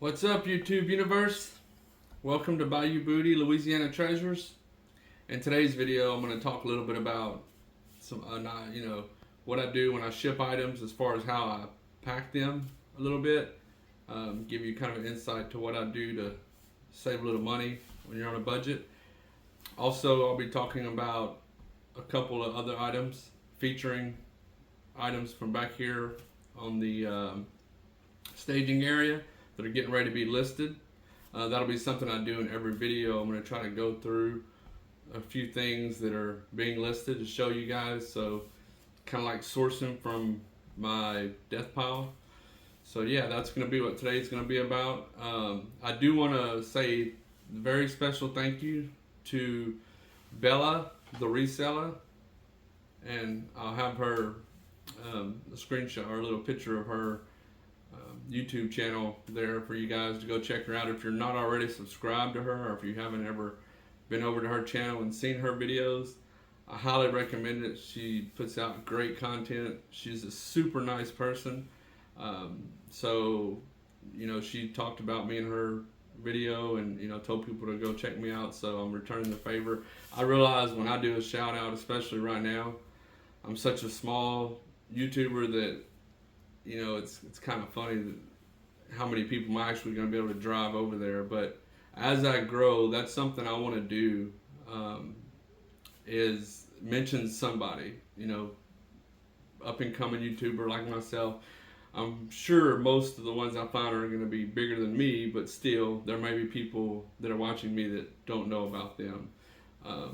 What's up, YouTube universe? Welcome to Bayou Booty, Louisiana Treasures. In today's video, I'm going to talk a little bit about some, what I do when I ship items, as far as how I pack them a little bit. Give you kind of an insight to what I do to save a little money when you're on a budget. Also, I'll be talking about a couple of other items, featuring items from back here on the staging area that are getting ready to be listed. That'll be something I do in every video. I'm going to try to go through a few things that are being listed to show you guys, so kind of like sourcing from my death pile. So yeah, that's going to be what today's going to be about. I do want to say a very special thank you to Bella, the reseller, and I'll have her a screenshot or a little picture of her YouTube channel there for you guys to go check her out. If you're not already subscribed to her, or if you haven't ever been over to her channel and seen her videos, I highly recommend it. She puts out great content. She's a super nice person. So she talked about me in her video and told people to go check me out, so I'm returning the favor. I realize when I do a shout out, especially right now, I'm such a small YouTuber that it's kind of funny that how many people am I actually going to be able to drive over there. But as I grow, that's something I want to do, is mention somebody, up and coming YouTuber like myself. I'm sure most of the ones I find are going to be bigger than me, but still there may be people that are watching me that don't know about them.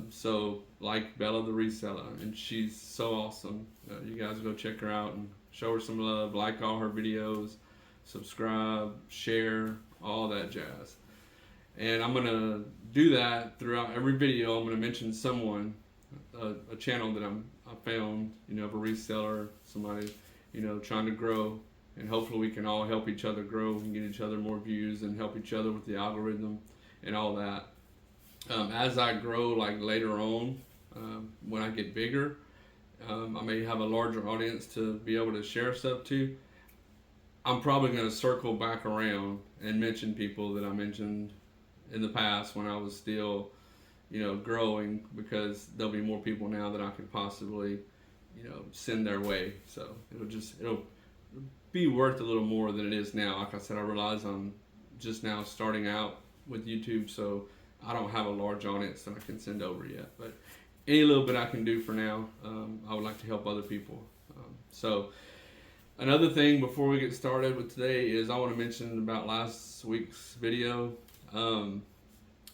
So like Bella the reseller, and she's so awesome. You guys go check her out and show her some love, like all her videos, subscribe, share, all that jazz. And I'm going to do that throughout every video. I'm going to mention someone, a channel that I found, of a reseller, somebody, trying to grow. And hopefully we can all help each other grow and get each other more views and help each other with the algorithm and all that. As I grow, like later on, when I get bigger, I may have a larger audience to be able to share stuff to. I'm probably going to circle back around and mention people that I mentioned in the past when I was still, growing, because there'll be more people now that I could possibly, send their way. So it'll be worth a little more than it is now. Like I said, I realize I'm just now starting out with YouTube, so I don't have a large audience that I can send over yet. But any little bit I can do for now, I would like to help other people. So another thing before we get started with today is I want to mention about last week's video.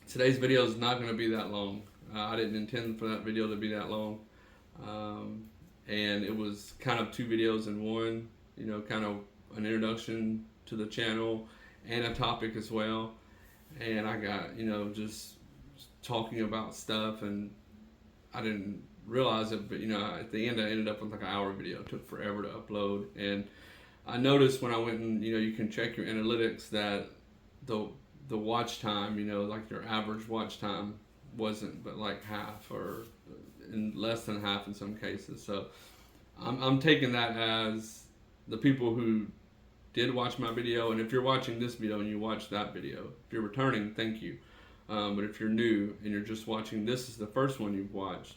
Today's video is not going to be that long. I didn't intend for that video to be that long. And it was kind of two videos in one, kind of an introduction to the channel and a topic as well. And I got, just talking about stuff, and I didn't realize it, but at the end I ended up with like an hour video. It took forever to upload, and I noticed when I went and you can check your analytics that the watch time, like your average watch time wasn't but like half, or in less than half in some cases. So I'm taking that as the people who did watch my video, and if you're watching this video and you watched that video, if you're returning, thank you. But if you're new and you're just watching, this is the first one you've watched,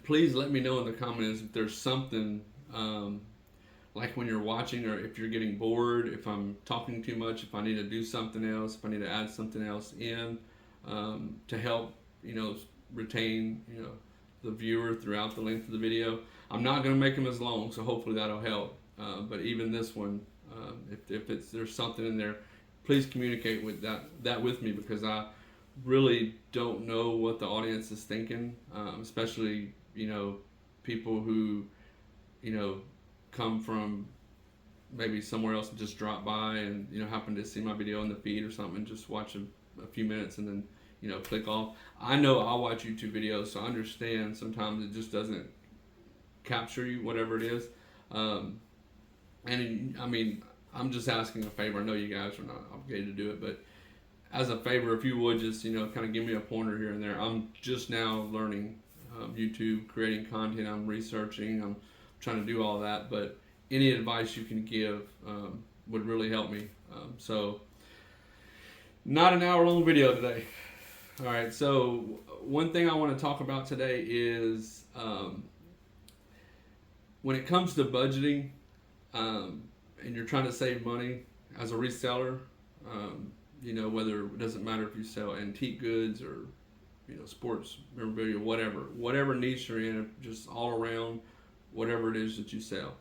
please let me know in the comments if there's something, like when you're watching, or if you're getting bored, if I'm talking too much, if I need to do something else, if I need to add something else in, to help, retain, the viewer throughout the length of the video. I'm not going to make them as long, so hopefully that'll help. But even this one, if there's something in there, please communicate with that with me, because I really don't know what the audience is thinking, especially people who come from maybe somewhere else and just drop by and happen to see my video in the feed or something and just watch a few minutes and then click off. I know I'll watch YouTube videos, so I understand sometimes it just doesn't capture you, whatever it is. And I mean, I'm just asking a favor. I know you guys are not obligated to do it, but as a favor, if you would just kind of give me a pointer here and there. I'm just now learning YouTube, creating content. I'm researching. I'm trying to do all that, but any advice you can give, would really help me. So not an hour-long video today. All right, so one thing I want to talk about today is when it comes to budgeting, and you're trying to save money as a reseller, whether it doesn't matter if you sell antique goods or sports memorabilia, whatever niche you're in, just all around, whatever it is that you sell.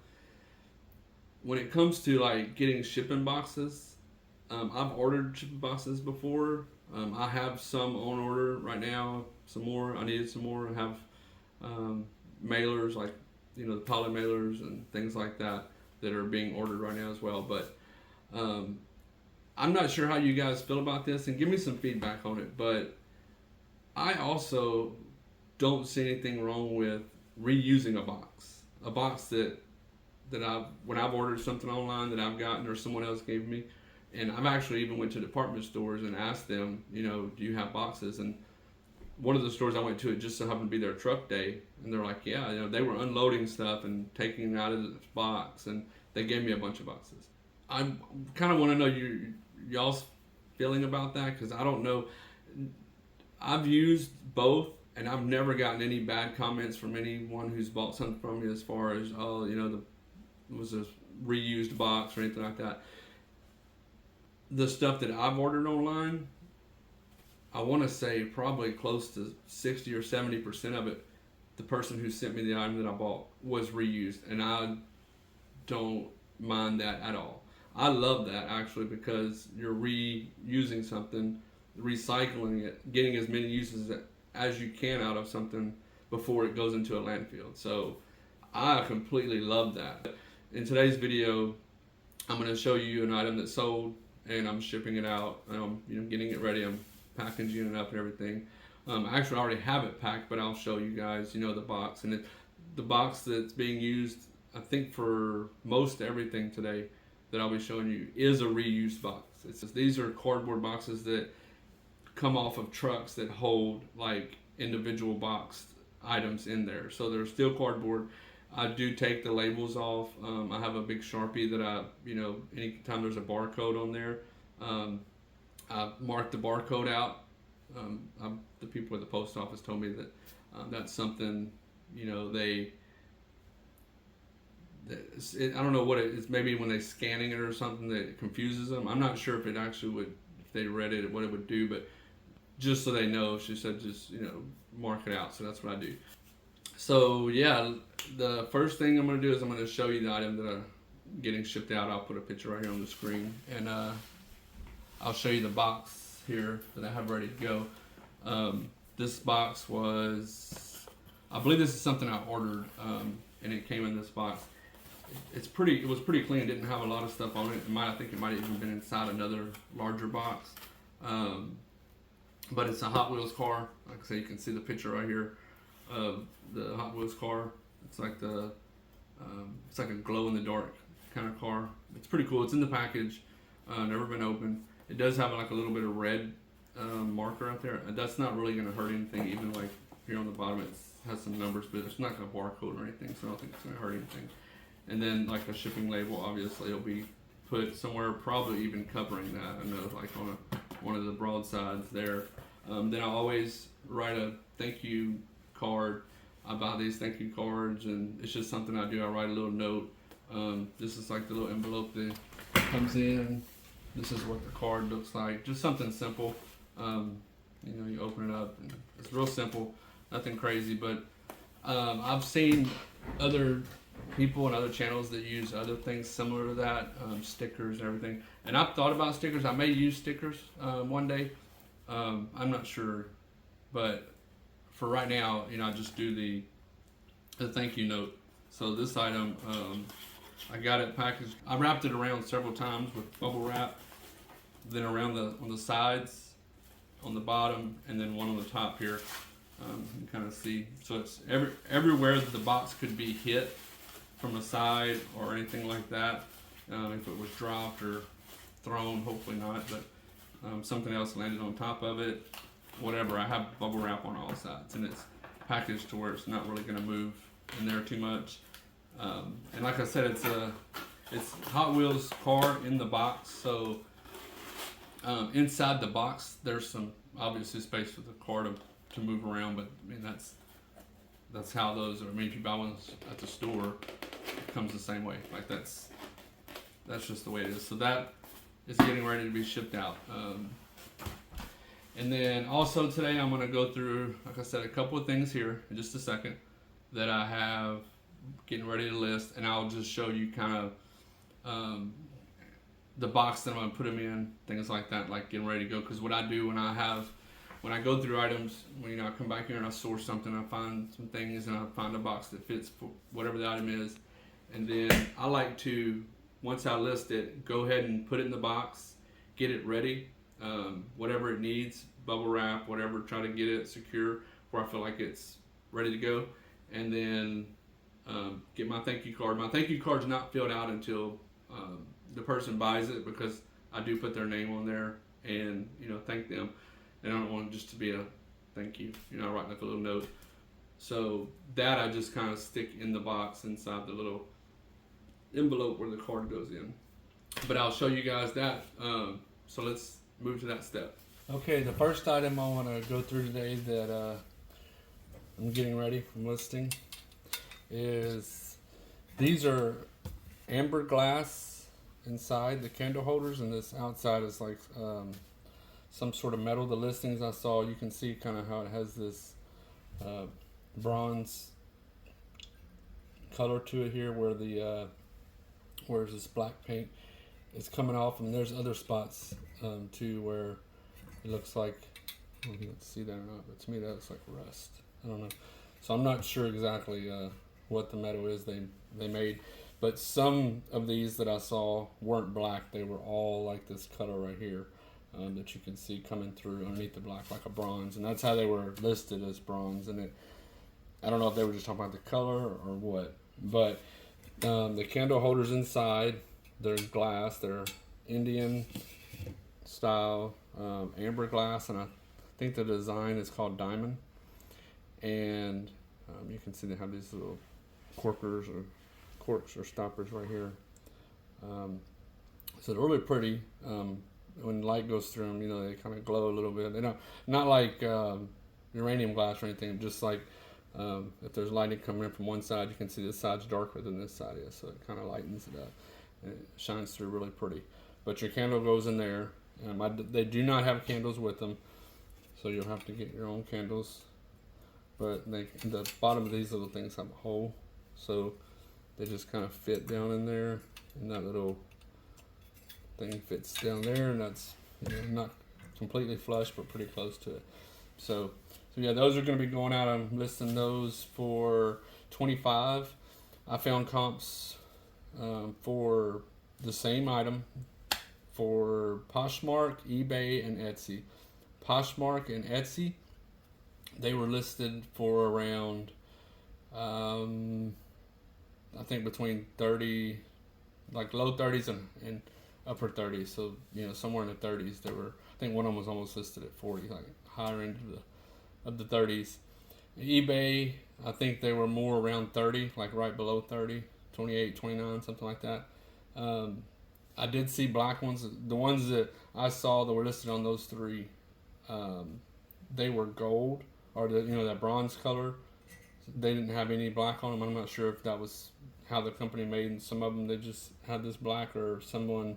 When it comes to like getting shipping boxes, I've ordered shipping boxes before. I have some on order right now. Some more. I needed some more. I have mailers like the poly mailers and things like that are being ordered right now as well. But I'm not sure how you guys feel about this, and give me some feedback on it. But I also don't see anything wrong with reusing a box that when I've ordered something online that I've gotten or someone else gave me, and I've actually even went to department stores and asked them, do you have boxes? And one of the stores I went to, it just so happened to be their truck day, and they're like, yeah, they were unloading stuff and taking it out of the box, and they gave me a bunch of boxes. I kind of want to know y'all's feeling about that, because I don't know. I've used both, and I've never gotten any bad comments from anyone who's bought something from me as far as, it was a reused box or anything like that. The stuff that I've ordered online, I want to say probably close to 60 or 70% of it, the person who sent me the item that I bought was reused, and I don't mind that at all. I love that actually, because you're reusing something, recycling it, getting as many uses as you can out of something before it goes into a landfill. So I completely love that. In today's video, I'm going to show you an item that's sold, and I'm shipping it out. Getting it ready. I'm packaging it up and everything. Actually, I already have it packed, but I'll show you guys, the box. And the box that's being used, I think, for most everything today that I'll be showing you is a reused box. These are cardboard boxes that come off of trucks that hold like individual boxed items in there. So they're still cardboard. I do take the labels off. I have a big Sharpie that anytime there's a barcode on there, I mark the barcode out. The people at the post office told me that that's something, I don't know what it is. Maybe when they're scanning it or something that it confuses them. I'm not sure if it actually would, if they read it, what it would do, but just so they know, she said just, mark it out. So that's what I do. So yeah, the first thing I'm going to do is I'm going to show you the item that I'm getting shipped out. I'll put a picture right here on the screen, and I'll show you the box here that I have ready to go. This box was, I believe this is something I ordered, and it came in this box. It was pretty clean. It didn't have a lot of stuff on it. I think it might have even been inside another larger box. But it's a Hot Wheels car. Like I say, you can see the picture right here of the Hot Wheels car. It's like it's like a glow in the dark kind of car. It's pretty cool. It's in the package. Never been opened. It does have like a little bit of red marker out there. That's not really going to hurt anything. Even like here on the bottom, it has some numbers, but it's not a barcode or anything, so I don't think it's going to hurt anything. And then like a shipping label, obviously it'll be put somewhere, probably even covering that. I know, like on one of the broadsides there. Then I always write a thank you card. I buy these thank you cards, and it's just something I do. I write a little note. This is like the little envelope that comes in. This is what the card looks like. Just something simple. You open it up, and it's real simple. Nothing crazy, but I've seen other people and other channels that use other things similar to that, stickers and everything. And I've thought about stickers. I may use stickers one day. I'm not sure, but for right now, I just do the thank you note. So this item, I got it packaged. I wrapped it around several times with bubble wrap, then around on the sides, on the bottom, and then one on the top here. You can kind of see. So it's everywhere that the box could be hit from the side or anything like that. If it was dropped or thrown, hopefully not, but something else landed on top of it. Whatever, I have bubble wrap on all sides, and it's packaged to where it's not really going to move in there too much. And like I said, It's Hot Wheels car in the box. So inside the box, there's some obviously space for the car to move around. But I mean that's how those are. I mean, if you buy one at the store, it comes the same way. Like that's just the way it is. So that is getting ready to be shipped out. And then also today I'm going to go through, like I said, a couple of things here in just a second that I have getting ready to list, and I'll just show you kind of the box that I'm going to put them in, things like that, like getting ready to go. Because what I do when I go through items, when I come back here and I source something, I find some things and I find a box that fits for whatever the item is, and then I like to, once I list it, go ahead and put it in the box, get it ready. Whatever it needs, bubble wrap, whatever, try to get it secure where I feel like it's ready to go, and then get my thank you card. My thank you card's not filled out until the person buys it, because I do put their name on there and thank them, and I don't want it just to be a thank you, writing like a little note. So that I just kind of stick in the box inside the little envelope where the card goes in. But I'll show you guys that. So let's move to that step. Okay, the first item I want to go through today that I'm getting ready from listing is, these are amber glass inside the candle holders, and this outside is like some sort of metal. The listings I saw, you can see kind of how it has this bronze color to it here, where the where's this black paint is coming off, and there's other spots too where it looks like, I don't know if you can see that or not, but to me that looks like rust. I don't know. So I'm not sure exactly what the metal is they made, but some of these that I saw weren't black. They were all like this color right here that you can see coming through underneath the black, like a bronze, and that's how they were listed, as bronze. And I don't know if they were just talking about the color or what, but the candle holders inside, they're glass. They're Indian style amber glass, and I think the design is called diamond. And you can see they have these little corks or stoppers right here. So they're really pretty. When light goes through them, they kind of glow a little bit. They don't, not like uranium glass or anything, just like if there's lighting coming in from one side, you can see this side's darker than this side is, so it kind of lightens it up. And it shines through really pretty. But your candle goes in there. They do not have candles with them, so you'll have to get your own candles. But the bottom of these little things have a hole, so they just kind of fit down in there, and that little thing fits down there, and that's not completely flush, but pretty close to it. So yeah, those are going to be going out. I'm listing those for $25. I found comps for the same item for Poshmark, eBay, and Etsy. Poshmark and Etsy, they were listed for around I think between 30, like low 30s and upper 30s. So somewhere in the 30s. They were, I think one of them was almost listed at 40, like higher end of the 30s. eBay, I think they were more around 30, like right below 30, 28, 29, something like that. I did see black ones. The ones that I saw that were listed on those three, they were gold, or that bronze color. They didn't have any black on them. I'm not sure if that was how the company made, and some of them they just had this black, or someone,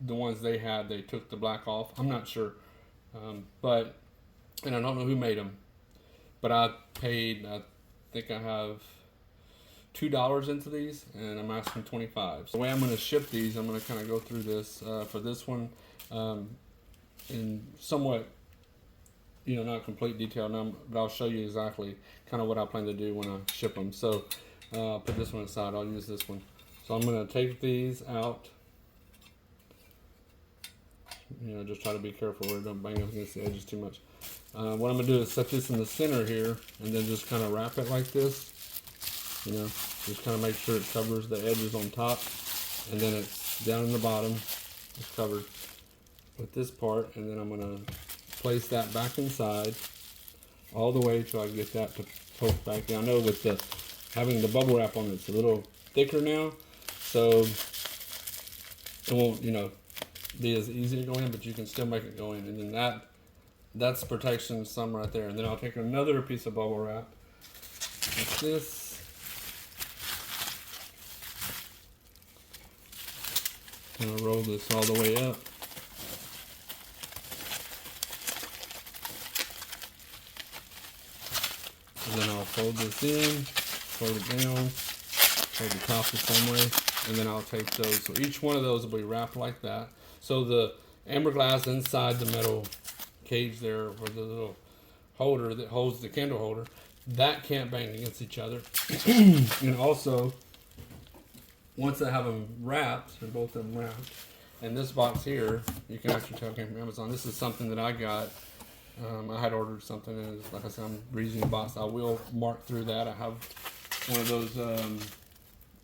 the ones they had, they took the black off. I'm not sure, and I don't know who made them, but I think I have $2 into these, and I'm asking $25. The way I'm going to ship these, I'm going to kind of go through this for this one in somewhat, not complete detail now, but I'll show you exactly kind of what I plan to do when I ship them. So I'll put this one aside. I'll use this one. So I'm going to take these out. Just try to be careful where it don't bang up against the edges too much. What I'm going to do is set this in the center here, and then just kind of wrap it like this. Just kind of make sure it covers the edges on top, and then it's down in the bottom. It's covered with this part, and then I'm going to place that back inside all the way till I get that to poke back down. I know with having the bubble wrap on it's a little thicker now, so it won't, be as easy to go in, but you can still make it go in. And then that's protection some right there. And then I'll take another piece of bubble wrap like this. And I'll roll this all the way up. And then I'll fold this in, fold it down, fold the top the same way, and then I'll take those. So each one of those will be wrapped like that. So the amber glass inside the metal cage there, or the little holder that holds the candle holder, that can't bang against each other. And also, once I have them wrapped, and both of them wrapped, and this box here, you can actually tell came from Amazon. This is something that I got. I had ordered something, and it's, like I said, I'm reusing the box. I will mark through that. I have one of those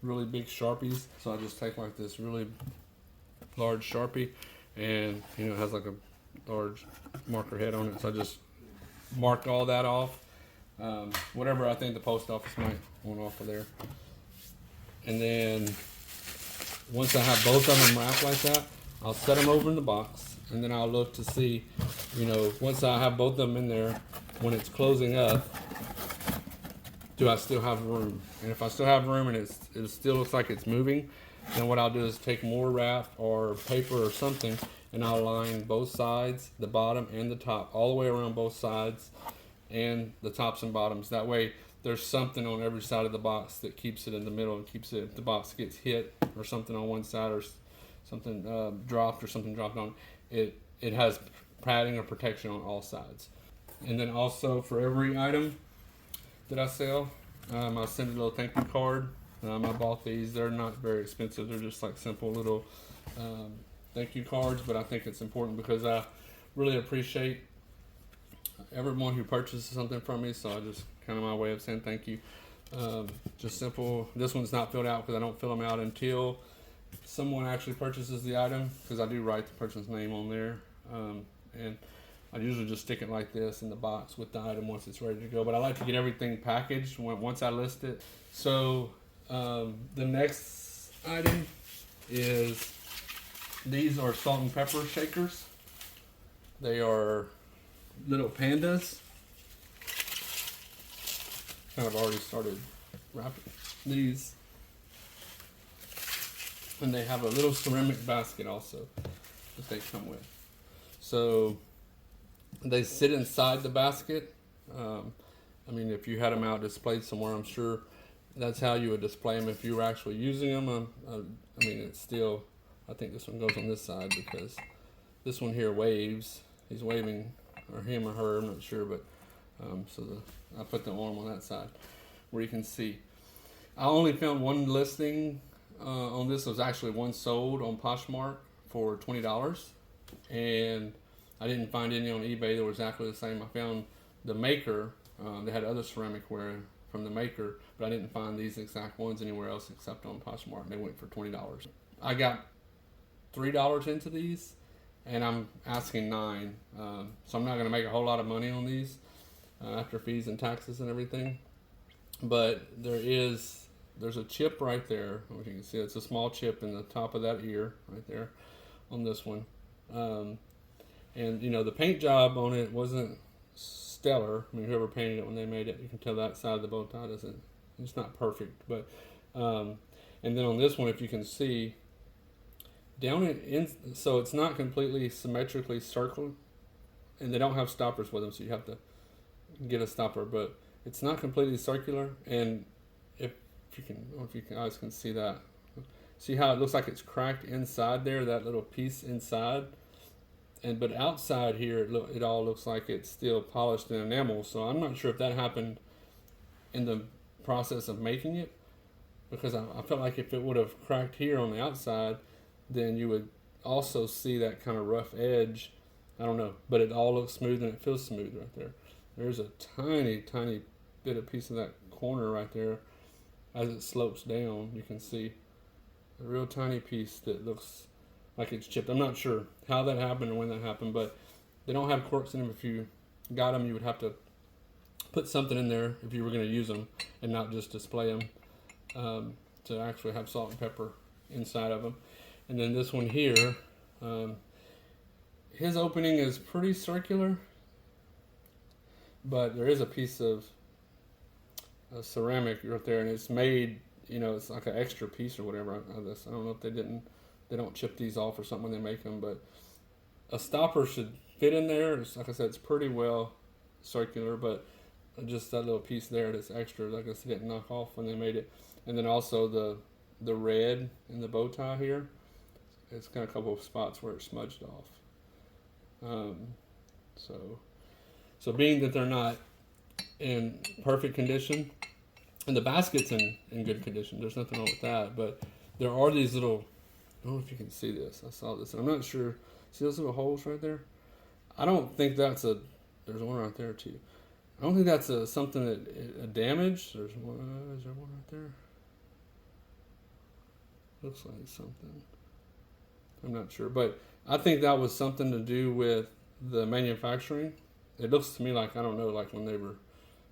really big Sharpies, so I just take like this really large Sharpie, and it has like a large marker head on it, so I just mark all that off. Whatever I think the post office might want off of there. And then once I have both of them wrapped like that, I'll set them over in the box, and then I'll look to see, once I have both of them in there, when it's closing up, do I still have room? And if I still have room and it still looks like it's moving, then what I'll do is take more wrap or paper or something, and I'll line both sides, the bottom and the top, all the way around both sides and the tops and bottoms. That way there's something on every side of the box that keeps it in the middle and keeps it, if the box gets hit or something on one side or something dropped or something dropped on it, it has padding or protection on all sides. And then also for every item that I sell, I'll send a little thank you card. I bought these. They're not very expensive. They're just like simple little thank you cards, but I think it's important because I really appreciate everyone who purchases something from me, so I just kind of my way of saying thank you. Just simple. This one's not filled out because I don't fill them out until someone actually purchases the item, because I do write the person's name on there, and I usually just stick it like this in the box with the item once it's ready to go. But I like to get everything packaged once I list it. So the next item is, these are salt and pepper shakers. They are little pandas. Kind of already started wrapping these. And they have a little ceramic basket also that they come with. So they sit inside the basket. I mean, if you had them out displayed somewhere, I'm sure that's how you would display them if you were actually using them. I mean, it's still, I think this one goes on this side because this one here waves. He's waving, or him or her, I'm not sure, but I put the arm on that side where you can see. I only found one listing on this. Was actually one sold on Poshmark for $20, and I didn't find any on eBay that were exactly the same. I found the maker. They had other ceramic ware from the maker, but I didn't find these exact ones anywhere else except on Poshmark. They went for $20. I got $3 into these, and I'm asking $9. So I'm not going to make a whole lot of money on these after fees and taxes and everything. But there's a chip right there. If you can see, it's a small chip in the top of that ear right there on this one. And the paint job on it wasn't stellar. I mean, whoever painted it when they made it, you can tell that side of the bow tie it's not perfect. But and then on this one, if you can see down so it's not completely symmetrically circled, and they don't have stoppers with them, so you have to get a stopper. But it's not completely circular, and if you guys can see that. See how it looks like it's cracked inside there, that little piece inside, but outside here it all looks like it's still polished and enamel. So I'm not sure if that happened in the process of making it, because I felt like if it would have cracked here on the outside, then you would also see that kind of rough edge. I don't know, but it all looks smooth and it feels smooth right there. There's a tiny bit of piece of that corner right there. As it slopes down, you can see a real tiny piece that looks like it's chipped. I'm not sure how that happened or when that happened, but they don't have corks in them. If you got them, you would have to put something in there if you were going to use them and not just display them, to actually have salt and pepper inside of them. And then this one here, his opening is pretty circular, but there is a piece of ceramic right there, and it's made, it's like an extra piece or whatever of this. I don't know if they don't chip these off or something when they make them, but a stopper should fit in there. Like I said, it's pretty well circular, but just that little piece there that's extra, I guess they didn't knock off when they made it. And then also the red in the bow tie here, it's got a couple of spots where it smudged off. So being that they're not in perfect condition, and the basket's in good condition, there's nothing wrong with that, but there are these little, I don't know if you can see this, I saw this, I'm not sure, see those little holes right there? I don't think there's one right there too. I don't think that's something that a damage. There's one. Is there one right there? Looks like something. I'm not sure, but I think that was something to do with the manufacturing. It looks to me like, I don't know, like when they were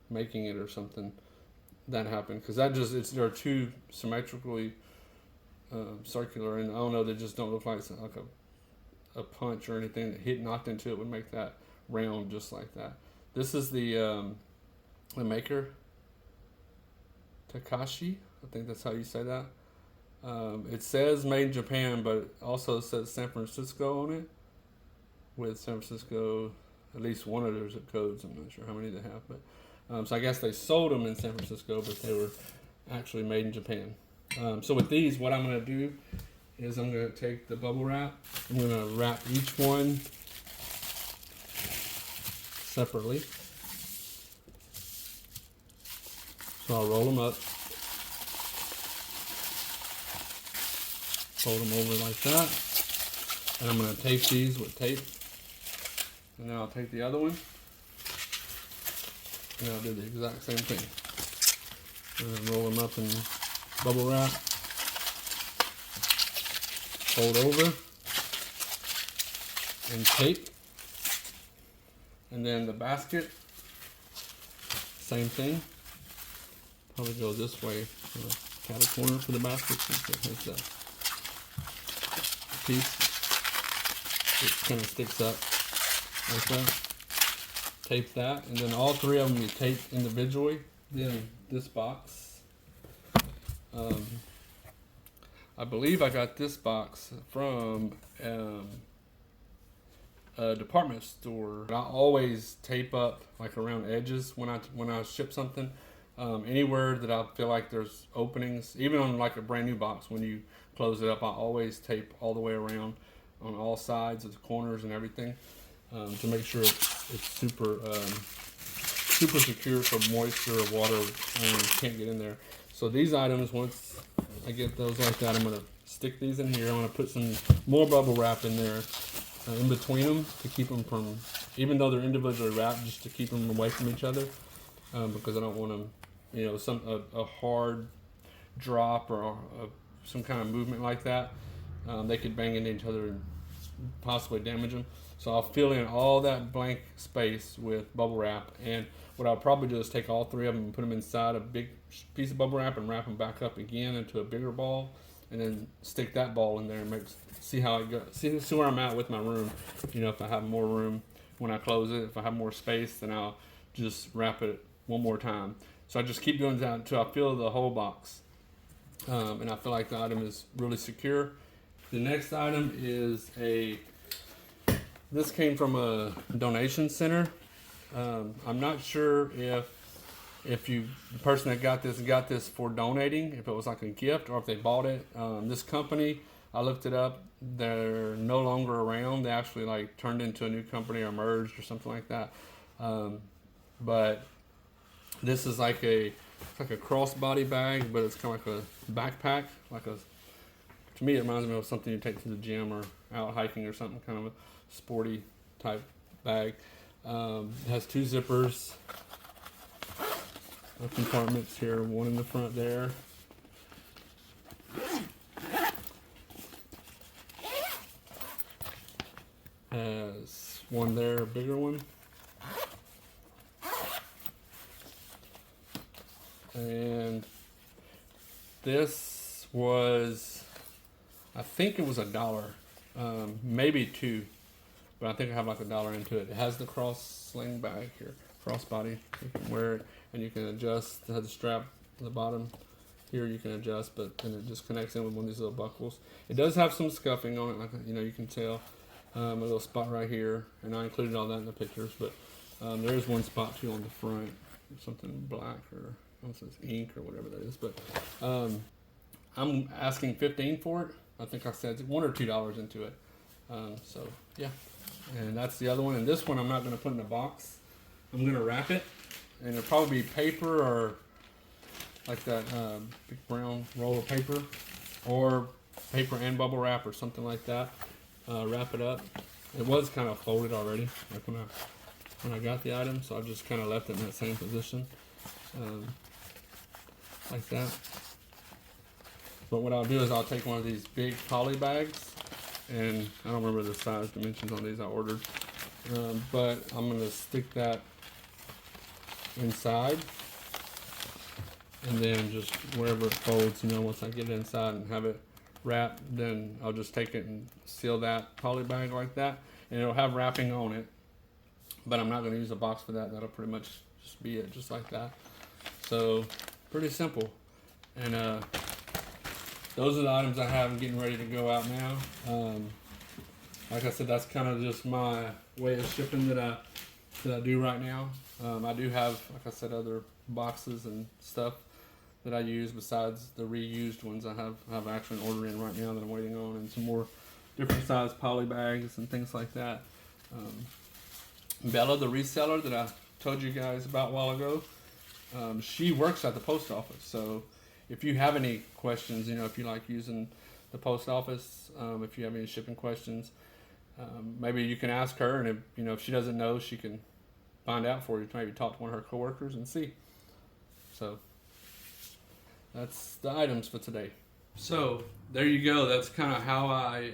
making it or something, that happened, because they're too symmetrically circular, and I don't know, they just don't look like a punch or anything that knocked into it would make that round just like that. This is the maker, Takashi. I think that's how you say that. It says made in Japan, but it also says San Francisco on it, with San Francisco, at least one of their zip codes. I'm not sure how many they have, but so I guess they sold them in San Francisco, but they were actually made in Japan. So with these, what I'm going to do is I'm going to take the bubble wrap. I'm going to wrap each one separately. So I'll roll them up, fold them over like that, and I'm going to tape these with tape. And then I'll take the other one, and I'll do the exact same thing. And then roll them up in bubble wrap, fold over, and tape. And then the basket, same thing. Probably go this way, catty corner for the basket, since it has that piece. It kind of sticks up like that. Tape that, and then all three of them you tape individually. Then this box, I believe I got this box from a department store. I always tape up like around edges when I ship something. Anywhere that I feel like there's openings, even on like a brand new box, when you close it up, I always tape all the way around on all sides of the corners and everything, to make sure it's super secure, so moisture or water can't get in there. So these items, once I get those like that, I'm going to stick these in here. I'm going to put some more bubble wrap in there in between them to keep them from, even though they're individually wrapped, just to keep them away from each other, because I don't want them, a hard drop or some kind of movement like that. They could bang into each other and possibly damage them. So I'll fill in all that blank space with bubble wrap, and what I'll probably do is take all three of them and put them inside a big piece of bubble wrap and wrap them back up again into a bigger ball, and then stick that ball in there and see how it goes. See where I'm at with my room. If I have more room when I close it, if I have more space, then I'll just wrap it one more time. So I just keep doing that until I fill the whole box, and I feel like the item is really secure. The next item is this came from a donation center. I'm not sure if the person that got this for donating, if it was like a gift or if they bought it. This company, I looked it up, they're no longer around. They actually like turned into a new company or merged or something like that. But this is like a crossbody bag, but it's kind of like a backpack, to me it reminds me of something you take to the gym or out hiking or something, kind of a sporty type bag. It has two zippers, compartments here, one in the front there. Has one there, a bigger one. And this was, I think it was $1, maybe $2, but I think I have like $1 into it. It has the cross sling bag here, crossbody. You can wear it and you can adjust. It has a strap at the bottom here you can adjust, but then it just connects in with one of these little buckles. It does have some scuffing on it, like you can tell. A little spot right here, and I included all that in the pictures, but there is one spot too on the front, something black or I don't know if it's ink or whatever that is, but I'm asking $15 for it. I think I said $1 or $2 into it. So yeah, and that's the other one. And this one I'm not going to put in a box. I'm going to wrap it, and it'll probably be paper or like that big brown roll of paper, or paper and bubble wrap or something like that. Wrap it up. It was kind of folded already, like when I got the item, so I just kind of left it in that same position, like that. But what I'll do is I'll take one of these big poly bags, and I don't remember the size dimensions on these I ordered, but I'm going to stick that inside, and then just wherever it folds, once I get it inside and have it wrapped, then I'll just take it and seal that poly bag like that, and it'll have wrapping on it, but I'm not going to use a box for that. That'll pretty much just be it, just like that. So pretty simple. And those are the items I have getting ready to go out now. Like I said, that's kind of just my way of shipping that I do right now. I do have, like I said, other boxes and stuff that I use besides the reused ones. I have actually an order in right now that I'm waiting on, and some more different size poly bags and things like that. Bella, the reseller that I told you guys about a while ago, she works at the post office. So if you have any questions, if you like using the post office, if you have any shipping questions, maybe you can ask her, and if she doesn't know, she can find out for you. Maybe talk to one of her coworkers and see. So that's the items for today. So there you go. That's kind of how I,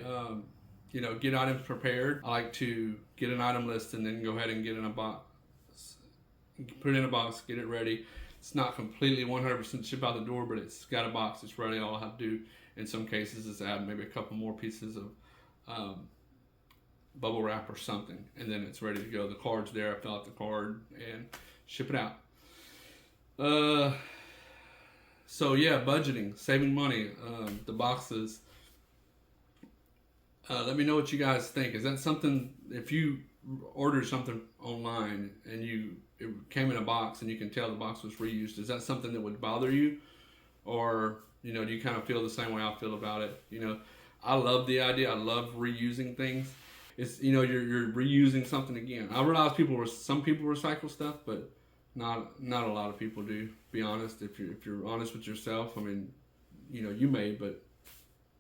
get items prepared. I like to get an item list and then go ahead and get in a box, put it in a box, get it ready. It's not completely 100% ship out the door, but it's got a box. It's ready. All I have to do in some cases is add maybe a couple more pieces of bubble wrap or something, and then it's ready to go. The card's there. I fill out the card and ship it out. So yeah, budgeting, saving money, the boxes. Let me know what you guys think. Is that something, if you order something online and it came in a box and you can tell the box was reused, is that something that would bother you? Or, do you kind of feel the same way I feel about it? I love the idea. I love reusing things. It's, you're reusing something again. I realize some people recycle stuff, but not a lot of people do. Be honest. If you're honest with yourself, I mean, you may, but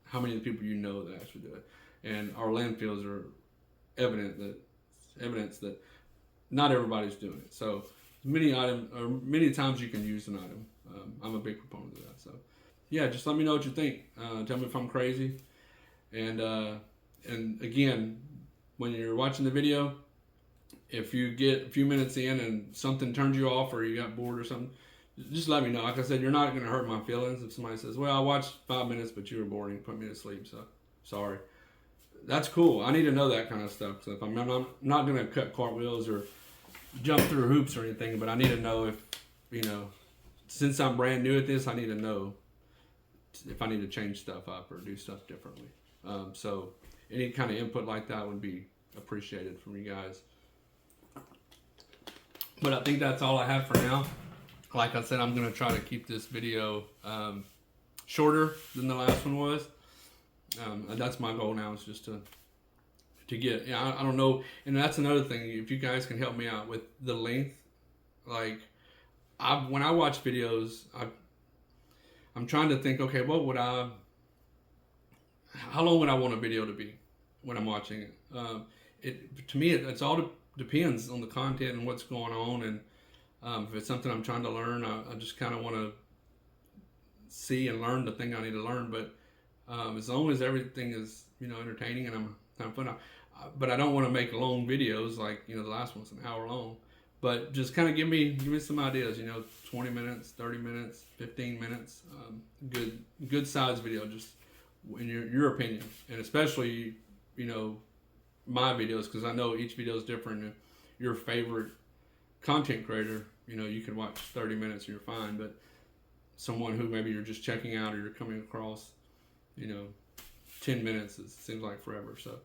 how many of the people that actually do it? And our landfills are evidence that not everybody's doing it. So many times you can use an item. I'm a big proponent of that. So yeah, just let me know what you think. Tell me if I'm crazy. And again, when you're watching the video, if you get a few minutes in and something turns you off or you got bored or something, just let me know. Like I said, you're not going to hurt my feelings if somebody says, well, I watched 5 minutes, but you were bored and you put me to sleep, so sorry. That's cool. I need to know that kind of stuff. So if I'm not going to cut cartwheels or jump through hoops or anything, but I need to know if, since I'm brand new at this, I need to know if I need to change stuff up or do stuff differently. So any kind of input like that would be appreciated from you guys. But I think that's all I have for now. Like I said, I'm going to try to keep this video shorter than the last one was. And that's my goal now, is just to get, I don't know. And that's another thing. If you guys can help me out with the length, like when I watch videos, I'm trying to think, okay, how long would I want a video to be when I'm watching it? To me, it's all depends on the content and what's going on. And if it's something I'm trying to learn, I just kind of want to see and learn the thing I need to learn. But as long as everything is, entertaining and I'm having fun, but I don't want to make long videos like, the last one's an hour long. But just kind of give me some ideas. 20 minutes, 30 minutes, 15 minutes. Good size video, just in your opinion, and especially my videos, because I know each video is different. And your favorite content creator, you can watch 30 minutes and you're fine. But someone who maybe you're just checking out or you're coming across, 10 minutes, it seems like forever. So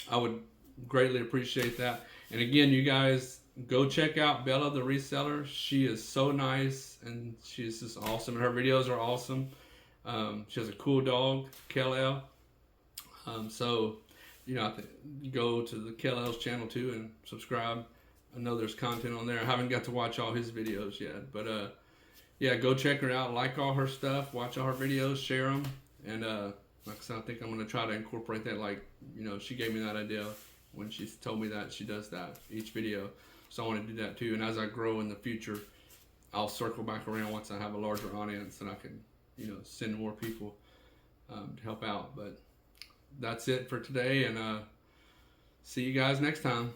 I would greatly appreciate that. And again, you guys, go check out Bella the Reseller. She is so nice and she's just awesome. And her videos are awesome. She has a cool dog, Kel-El. So, I think go to the Kel-El's channel too and subscribe. I know there's content on there. I haven't got to watch all his videos yet. But, yeah, go check her out. Like all her stuff. Watch all her videos. Share them. And, like I said, I think I'm going to try to incorporate that. Like, she gave me that idea when she told me that she does that each video. So I want to do that too. And as I grow in the future, I'll circle back around once I have a larger audience and I can, send more people to help out. But that's it for today. And see you guys next time.